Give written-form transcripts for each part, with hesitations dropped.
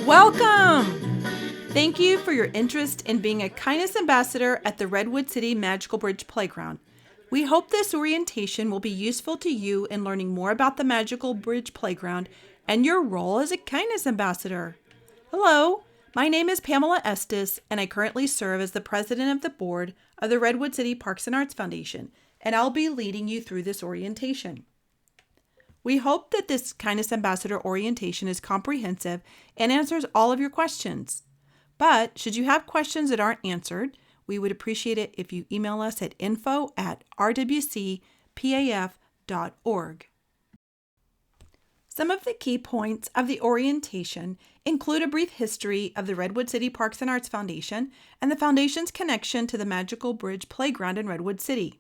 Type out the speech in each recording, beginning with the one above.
Welcome! Thank you for your interest in being a kindness ambassador at the Redwood City Magical Bridge Playground. We hope this orientation will be useful to you in learning more about the Magical Bridge Playground and your role as a kindness ambassador. Hello, my name is Pamela Estes, and I currently serve as the president of the board of the Redwood City Parks and Arts Foundation, and I'll be leading you through this orientation. We hope that this Kindness Ambassador orientation is comprehensive and answers all of your questions. But should you have questions that aren't answered, we would appreciate it if you email us at info@rwcpaf.org. Some of the key points of the orientation include a brief history of the Redwood City Parks and Arts Foundation and the Foundation's connection to the Magical Bridge Playground in Redwood City.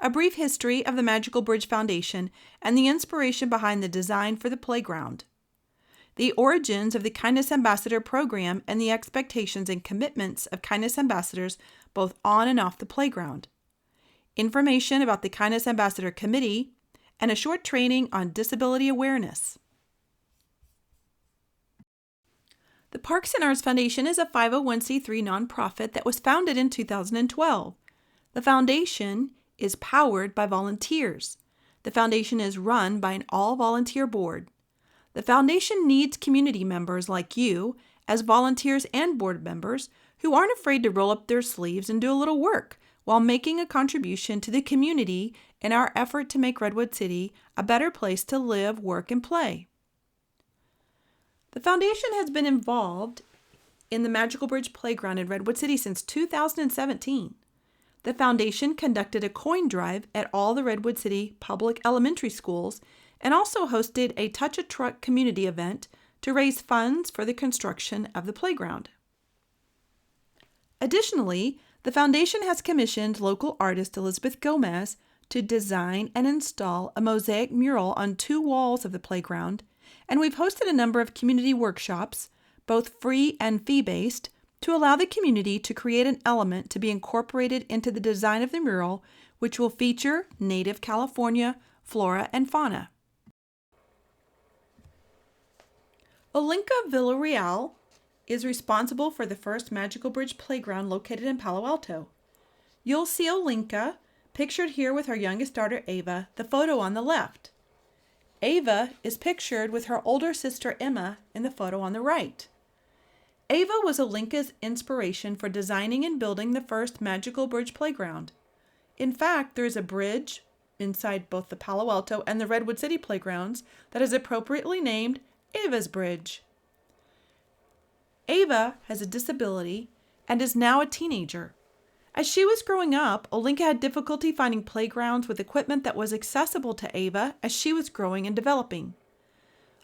A brief history of the Magical Bridge Foundation and the inspiration behind the design for the playground. The origins of the Kindness Ambassador program and the expectations and commitments of Kindness Ambassadors both on and off the playground. Information about the Kindness Ambassador Committee, and a short training on disability awareness. The Parks and Arts Foundation is a 501c3 nonprofit that was founded in 2012. The foundation is powered by volunteers. The foundation is run by an all-volunteer board. The foundation needs community members like you as volunteers and board members who aren't afraid to roll up their sleeves and do a little work while making a contribution to the community in our effort to make Redwood City a better place to live, work, and play. The foundation has been involved in the Magical Bridge Playground in Redwood City since 2017. The foundation conducted a coin drive at all the Redwood City public elementary schools and also hosted a Touch a Truck community event to raise funds for the construction of the playground. Additionally, the foundation has commissioned local artist Elizabeth Gomez to design and install a mosaic mural on 2 walls of the playground, and we've hosted a number of community workshops, both free and fee-based, to allow the community to create an element to be incorporated into the design of the mural, which will feature native California flora and fauna. Olinka Villarreal is responsible for the first Magical Bridge Playground located in Palo Alto. You'll see Olinka pictured here with her youngest daughter Ava, the photo on the left. Ava is pictured with her older sister Emma in the photo on the right. Ava was Olinka's inspiration for designing and building the first Magical Bridge Playground. In fact, there is a bridge inside both the Palo Alto and the Redwood City playgrounds that is appropriately named Ava's Bridge. Ava has a disability and is now a teenager. As she was growing up, Olinka had difficulty finding playgrounds with equipment that was accessible to Ava as she was growing and developing.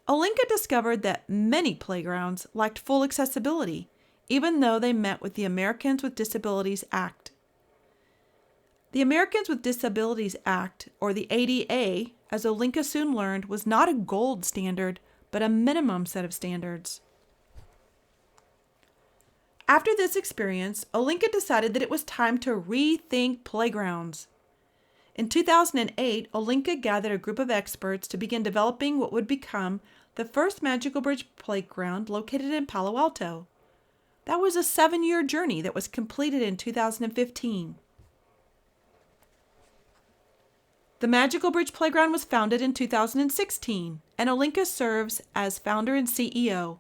Olinka discovered that many playgrounds lacked full accessibility, even though they met with the Americans with Disabilities Act. The Americans with Disabilities Act, or the ADA, as Olinka soon learned, was not a gold standard, but a minimum set of standards. After this experience, Olinka decided that it was time to rethink playgrounds. In 2008, Olinka gathered a group of experts to begin developing what would become the first Magical Bridge Playground located in Palo Alto. That was a 7-year journey that was completed in 2015. The Magical Bridge Playground was founded in 2016, and Olinka serves as founder and CEO.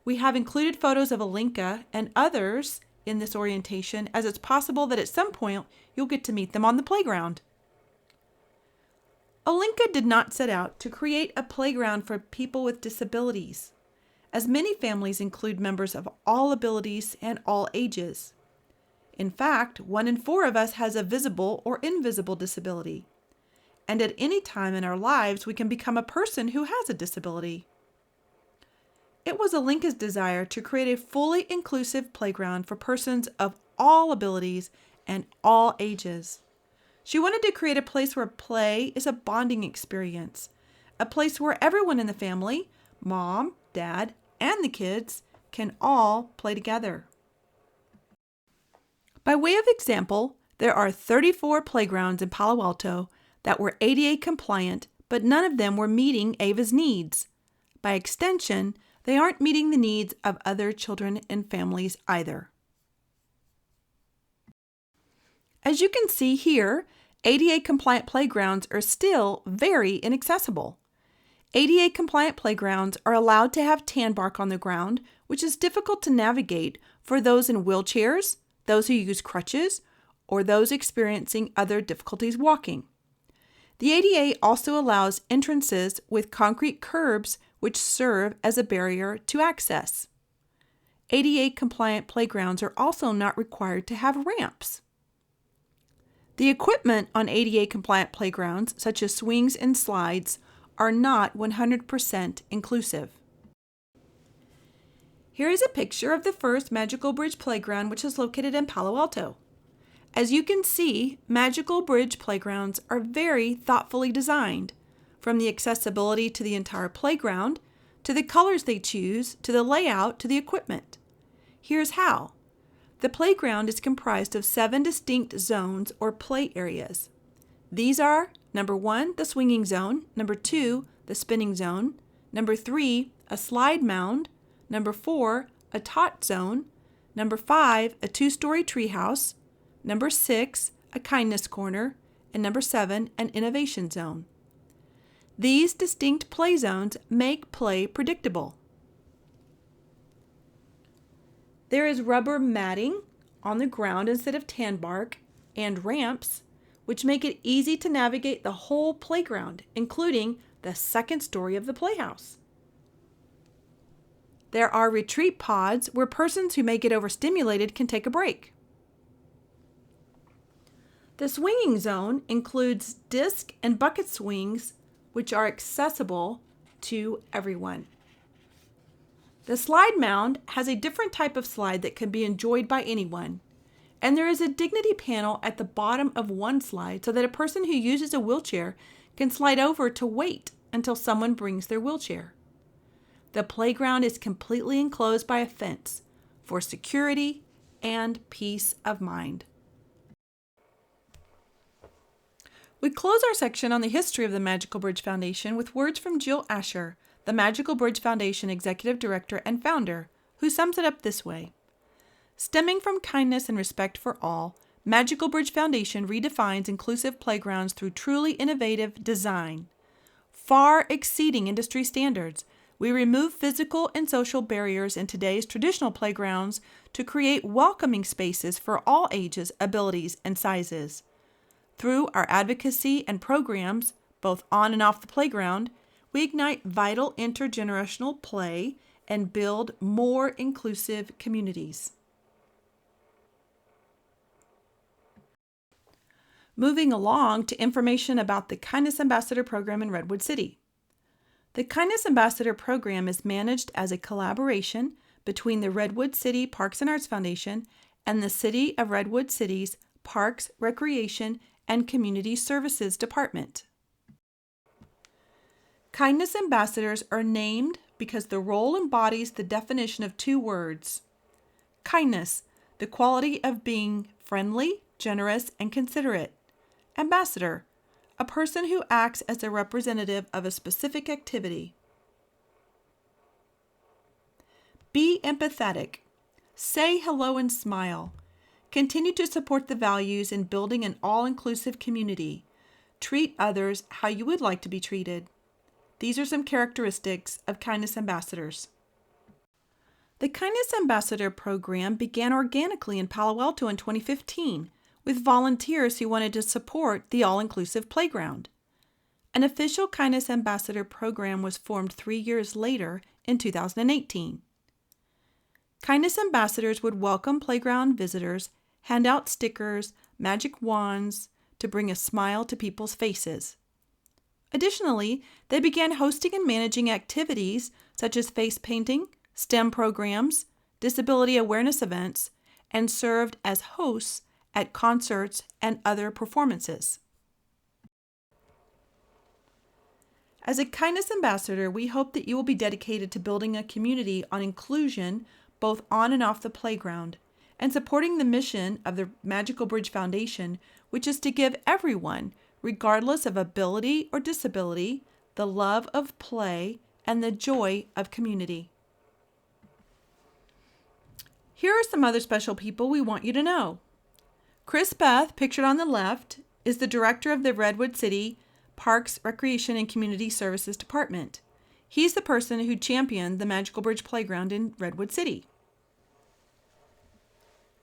We have included photos of Olinka and others in this orientation, as it's possible that at some point you'll get to meet them on the playground. Olinka did not set out to create a playground for people with disabilities, as many families include members of all abilities and all ages. In fact, 1 in 4 of us has a visible or invisible disability, and at any time in our lives we can become a person who has a disability. It was Olinka's desire to create a fully inclusive playground for persons of all abilities and all ages. She wanted to create a place where play is a bonding experience, a place where everyone in the family, mom, dad, and the kids, can all play together. By way of example, there are 34 playgrounds in Palo Alto that were ADA compliant, but none of them were meeting Ava's needs. By extension, They aren't meeting the needs of other children and families either. As you can see here, ADA-compliant playgrounds are still very inaccessible. ADA-compliant playgrounds are allowed to have tan bark on the ground, which is difficult to navigate for those in wheelchairs, those who use crutches, or those experiencing other difficulties walking. The ADA also allows entrances with concrete curbs which serve as a barrier to access. ADA-compliant playgrounds are also not required to have ramps. The equipment on ADA-compliant playgrounds, such as swings and slides, are not 100% inclusive. Here is a picture of the first Magical Bridge Playground, which is located in Palo Alto. As you can see, Magical Bridge playgrounds are very thoughtfully designed, from the accessibility to the entire playground, to the colors they choose, to the layout, to the equipment. Here's how. The playground is comprised of 7 distinct zones or play areas. These are number 1, the swinging zone, number 2, the spinning zone, number 3, a slide mound, number 4, a tot zone, number 5, a 2-story treehouse, number 6, a kindness corner, and number 7, an innovation zone. These distinct play zones make play predictable. There is rubber matting on the ground instead of tan bark and ramps, which make it easy to navigate the whole playground, including the 2nd story of the playhouse. There are retreat pods where persons who may get overstimulated can take a break. The swinging zone includes disc and bucket swings, which are accessible to everyone. The slide mound has a different type of slide that can be enjoyed by anyone, and there is a dignity panel at the bottom of one slide so that a person who uses a wheelchair can slide over to wait until someone brings their wheelchair. The playground is completely enclosed by a fence for security and peace of mind. We close our section on the history of the Magical Bridge Foundation with words from Jill Asher, the Magical Bridge Foundation Executive Director and Founder, who sums it up this way. Stemming from kindness and respect for all, Magical Bridge Foundation redefines inclusive playgrounds through truly innovative design. Far exceeding industry standards, we remove physical and social barriers in today's traditional playgrounds to create welcoming spaces for all ages, abilities, and sizes. Through our advocacy and programs, both on and off the playground, we ignite vital intergenerational play and build more inclusive communities. Moving along to information about the Kindness Ambassador Program in Redwood City. The Kindness Ambassador Program is managed as a collaboration between the Redwood City Parks and Arts Foundation and the City of Redwood City's Parks, Recreation, and Community Services Department. Kindness ambassadors are named because the role embodies the definition of 2 words. Kindness, the quality of being friendly, generous, and considerate. Ambassador, a person who acts as a representative of a specific activity. Be empathetic. Say hello and smile. Continue to support the values in building an all-inclusive community. Treat others how you would like to be treated. These are some characteristics of Kindness Ambassadors. The Kindness Ambassador Program began organically in Palo Alto in 2015 with volunteers who wanted to support the all-inclusive playground. An official Kindness Ambassador Program was formed 3 years later in 2018. Kindness Ambassadors would welcome playground visitors, hand out stickers, magic wands to bring a smile to people's faces. Additionally, they began hosting and managing activities such as face painting, STEM programs, disability awareness events, and served as hosts at concerts and other performances. As a Kindness Ambassador, we hope that you will be dedicated to building a community on inclusion both on and off the playground, and supporting the mission of the Magical Bridge Foundation, which is to give everyone, regardless of ability or disability, the love of play and the joy of community. Here are some other special people we want you to know. Chris Beth, pictured on the left, is the director of the Redwood City Parks, Recreation, and Community Services Department. He's the person who championed the Magical Bridge Playground in Redwood City.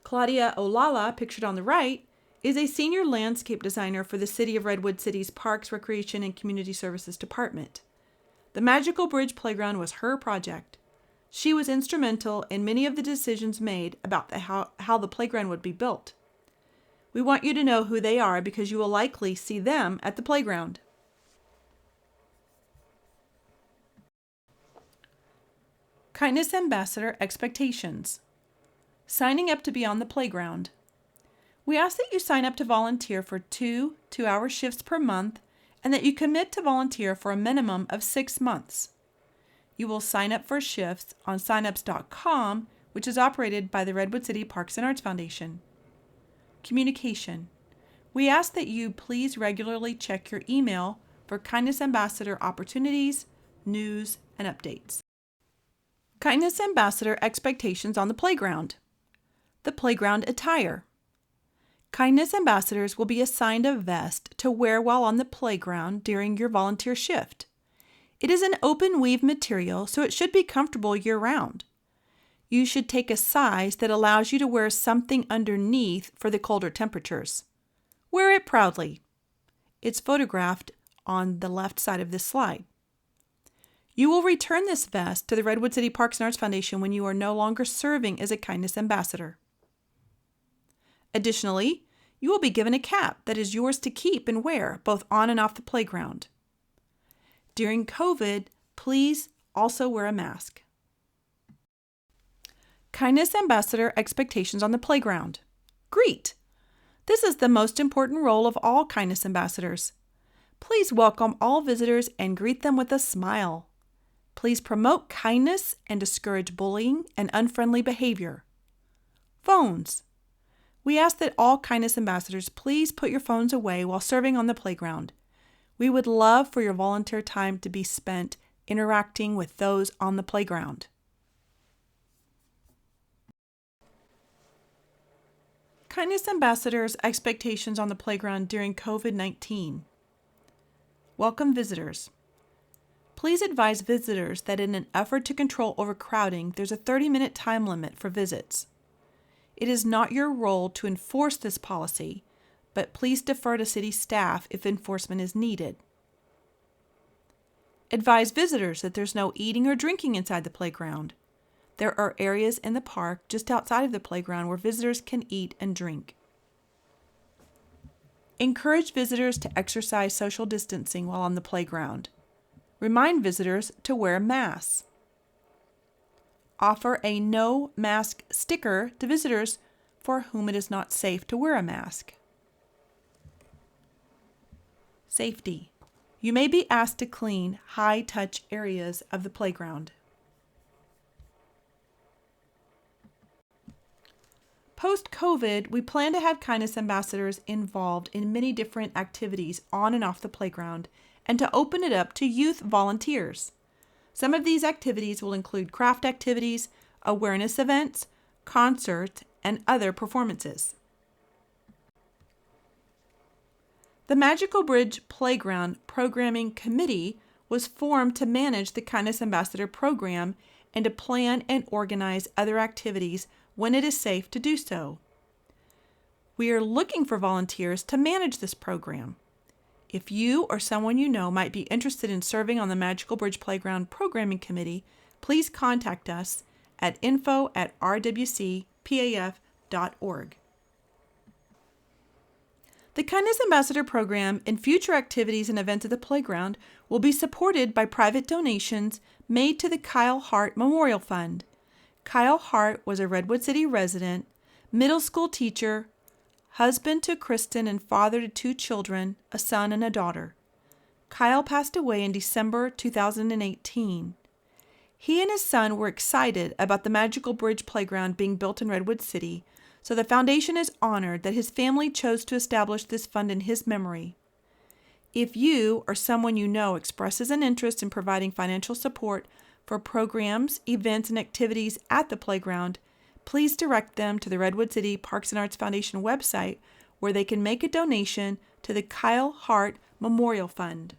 Claudia Olala, pictured on the right, is a senior landscape designer for the City of Redwood City's Parks, Recreation, and Community Services Department. The Magical Bridge Playground was her project. She was instrumental in many of the decisions made about how the playground would be built. We want you to know who they are because you will likely see them at the playground. Kindness Ambassador Expectations. Signing up to be on the playground. We ask that you sign up to volunteer for 2 two-hour shifts per month and that you commit to volunteer for a minimum of 6 months. You will sign up for shifts on signups.com, which is operated by the Redwood City Parks and Arts Foundation. Communication. We ask that you please regularly check your email for Kindness Ambassador opportunities, news, and updates. Kindness Ambassador Expectations on the playground. The playground attire. Kindness Ambassadors will be assigned a vest to wear while on the playground during your volunteer shift. It is an open weave material, so it should be comfortable year-round. You should take a size that allows you to wear something underneath for the colder temperatures. Wear it proudly. It's photographed on the left side of this slide. You will return this vest to the Redwood City Parks and Arts Foundation when you are no longer serving as a Kindness Ambassador. Additionally, you will be given a cap that is yours to keep and wear both on and off the playground. During COVID, please also wear a mask. Kindness Ambassador Expectations on the playground. Greet. This is the most important role of all Kindness Ambassadors. Please welcome all visitors and greet them with a smile. Please promote kindness and discourage bullying and unfriendly behavior. Phones. We ask that all Kindness Ambassadors please put your phones away while serving on the playground. We would love for your volunteer time to be spent interacting with those on the playground. Kindness Ambassadors' expectations on the playground during COVID-19. Welcome visitors. Please advise visitors that in an effort to control overcrowding, there's a 30-minute time limit for visits. It is not your role to enforce this policy, but please defer to city staff if enforcement is needed. Advise visitors that there's no eating or drinking inside the playground. There are areas in the park just outside of the playground where visitors can eat and drink. Encourage visitors to exercise social distancing while on the playground. Remind visitors to wear masks. Offer a no mask sticker to visitors for whom it is not safe to wear a mask. Safety. You may be asked to clean high-touch areas of the playground. Post-COVID, we plan to have Kindness Ambassadors involved in many different activities on and off the playground and to open it up to youth volunteers. Some of these activities will include craft activities, awareness events, concerts, and other performances. The Magical Bridge Playground Programming Committee was formed to manage the Kindness Ambassador program and to plan and organize other activities when it is safe to do so. We are looking for volunteers to manage this program. If you or someone you know might be interested in serving on the Magical Bridge Playground Programming Committee, please contact us at info@rwcpaf.org. The Kindness Ambassador program and future activities and events at the playground will be supported by private donations made to the Kyle Hart Memorial Fund. Kyle Hart was a Redwood City resident, middle school teacher, husband to Kristen and father to 2 children, a son and a daughter. Kyle passed away in December 2018. He and his son were excited about the Magical Bridge Playground being built in Redwood City, so the foundation is honored that his family chose to establish this fund in his memory. If you or someone you know expresses an interest in providing financial support for programs, events, and activities at the playground, please direct them to the Redwood City Parks and Arts Foundation website where they can make a donation to the Kyle Hart Memorial Fund.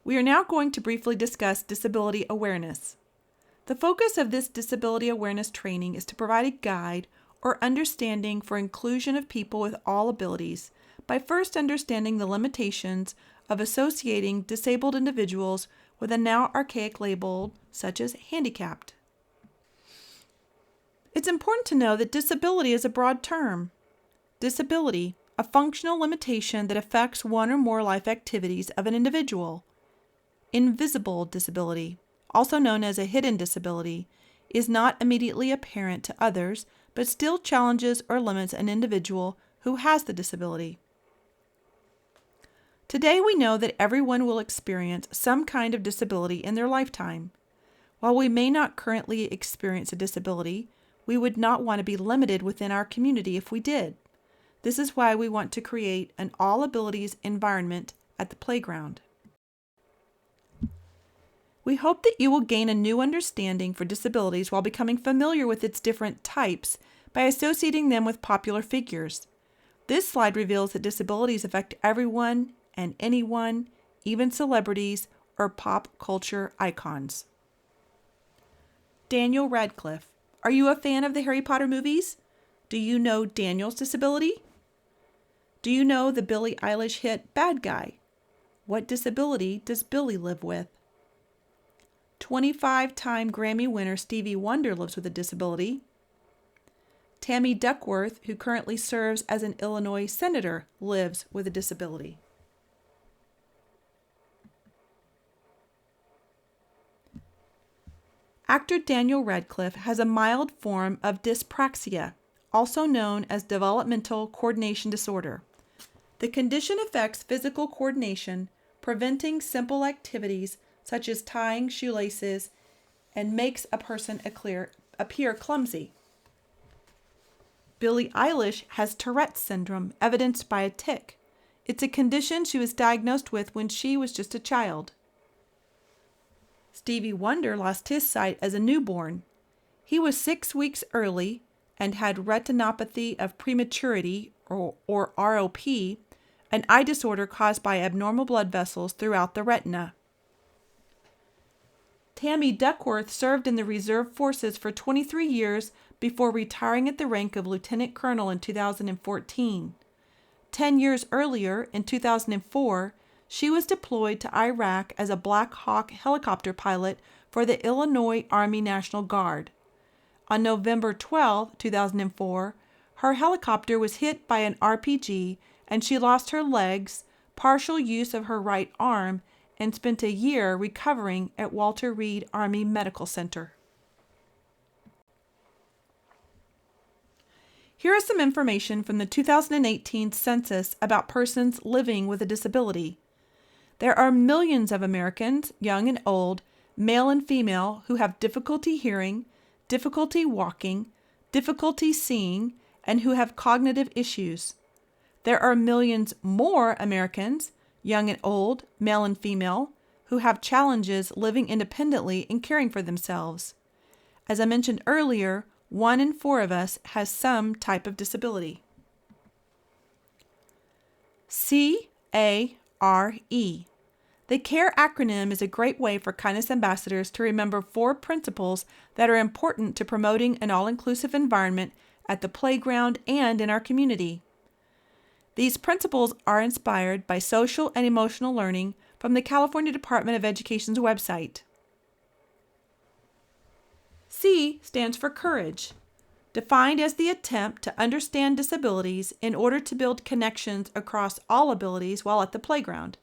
We are now going to briefly discuss disability awareness. The focus of this disability awareness training is to provide a guide or understanding for inclusion of people with all abilities by first understanding the limitations of associating disabled individuals with a now archaic label such as handicapped. It's important to know that disability is a broad term. Disability, a functional limitation that affects one or more life activities of an individual. Invisible disability, also known as a hidden disability, is not immediately apparent to others, but still challenges or limits an individual who has the disability. Today we know that everyone will experience some kind of disability in their lifetime. While we may not currently experience a disability, we would not want to be limited within our community if we did. This is why we want to create an all-abilities environment at the playground. We hope that you will gain a new understanding for disabilities while becoming familiar with its different types by associating them with popular figures. This slide reveals that disabilities affect everyone and anyone, even celebrities or pop culture icons. Daniel Radcliffe. Are you a fan of the Harry Potter movies? Do you know Daniel's disability? Do you know the Billie Eilish hit Bad Guy? What disability does Billie live with? 25-time Grammy winner Stevie Wonder lives with a disability. Tammy Duckworth, who currently serves as an Illinois senator, lives with a disability. Actor Daniel Radcliffe has a mild form of dyspraxia, also known as developmental coordination disorder. The condition affects physical coordination, preventing simple activities such as tying shoelaces, and makes a person appear clumsy. Billie Eilish has Tourette's syndrome, evidenced by a tic. It's a condition she was diagnosed with when she was just a child. Stevie Wonder lost his sight as a newborn. He was 6 weeks early and had retinopathy of prematurity, or ROP, an eye disorder caused by abnormal blood vessels throughout the retina. Tammy Duckworth served in the Reserve Forces for 23 years before retiring at the rank of Lieutenant Colonel in 2014. 10 years earlier, in 2004, she was deployed to Iraq as a Black Hawk helicopter pilot for the Illinois Army National Guard. On November 12, 2004, her helicopter was hit by an RPG and she lost her legs, partial use of her right arm, and spent a year recovering at Walter Reed Army Medical Center. Here is some information from the 2018 census about persons living with a disability. There are millions of Americans, young and old, male and female, who have difficulty hearing, difficulty walking, difficulty seeing, and who have cognitive issues. There are millions more Americans, young and old, male and female, who have challenges living independently and caring for themselves. As I mentioned earlier, 1 in 4 of us has some type of disability. CARE. The CARE acronym is a great way for kindness ambassadors to remember 4 principles that are important to promoting an all-inclusive environment at the playground and in our community. These principles are inspired by social and emotional learning from the California Department of Education's website. C stands for courage, defined as the attempt to understand disabilities in order to build connections across all abilities while at the playground.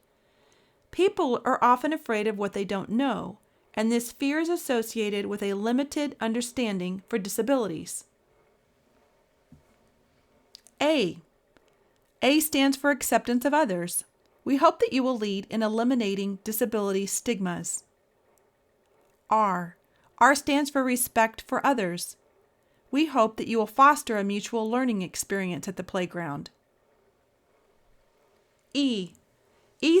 People are often afraid of what they don't know, and this fear is associated with a limited understanding for disabilities. A stands for acceptance of others. We hope that you will lead in eliminating disability stigmas. R stands for respect for others. We hope that you will foster a mutual learning experience at the playground. E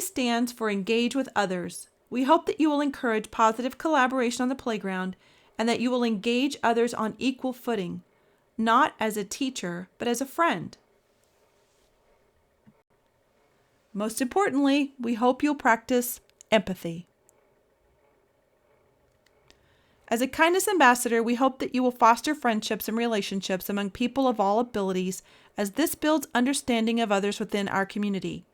stands for engage with others. We hope that you will encourage positive collaboration on the playground and that you will engage others on equal footing, not as a teacher, but as a friend. Most importantly, we hope you'll practice empathy. As a kindness ambassador, we hope that you will foster friendships and relationships among people of all abilities, as this builds understanding of others within our community.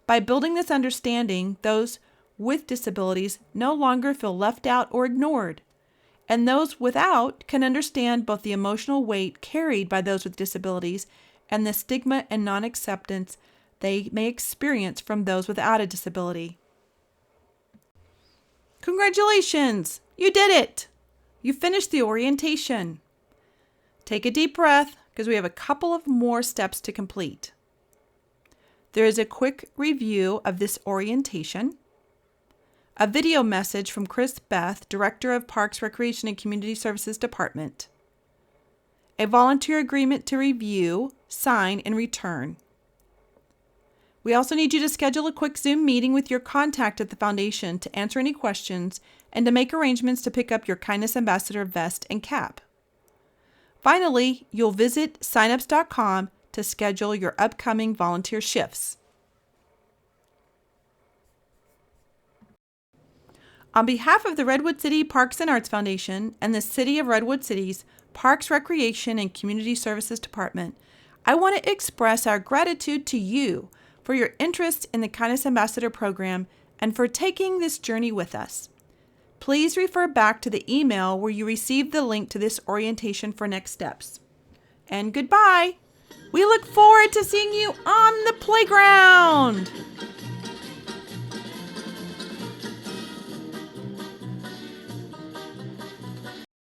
By building this understanding, those with disabilities no longer feel left out or ignored, and those without can understand both the emotional weight carried by those with disabilities and the stigma and non-acceptance they may experience from those without a disability. Congratulations! You did it! You finished the orientation. Take a deep breath because we have a couple of more steps to complete. There is a quick review of this orientation, a video message from Chris Beth, Director of Parks, Recreation, and Community Services Department, a volunteer agreement to review, sign, and return. We also need you to schedule a quick Zoom meeting with your contact at the foundation to answer any questions and to make arrangements to pick up your Kindness Ambassador vest and cap. Finally, you'll visit signups.com to schedule your upcoming volunteer shifts. On behalf of the Redwood City Parks and Arts Foundation and the City of Redwood City's Parks, Recreation, and Community Services Department, I want to express our gratitude to you for your interest in the Kindness Ambassador program and for taking this journey with us. Please refer back to the email where you received the link to this orientation for next steps. And goodbye! We look forward to seeing you on the playground!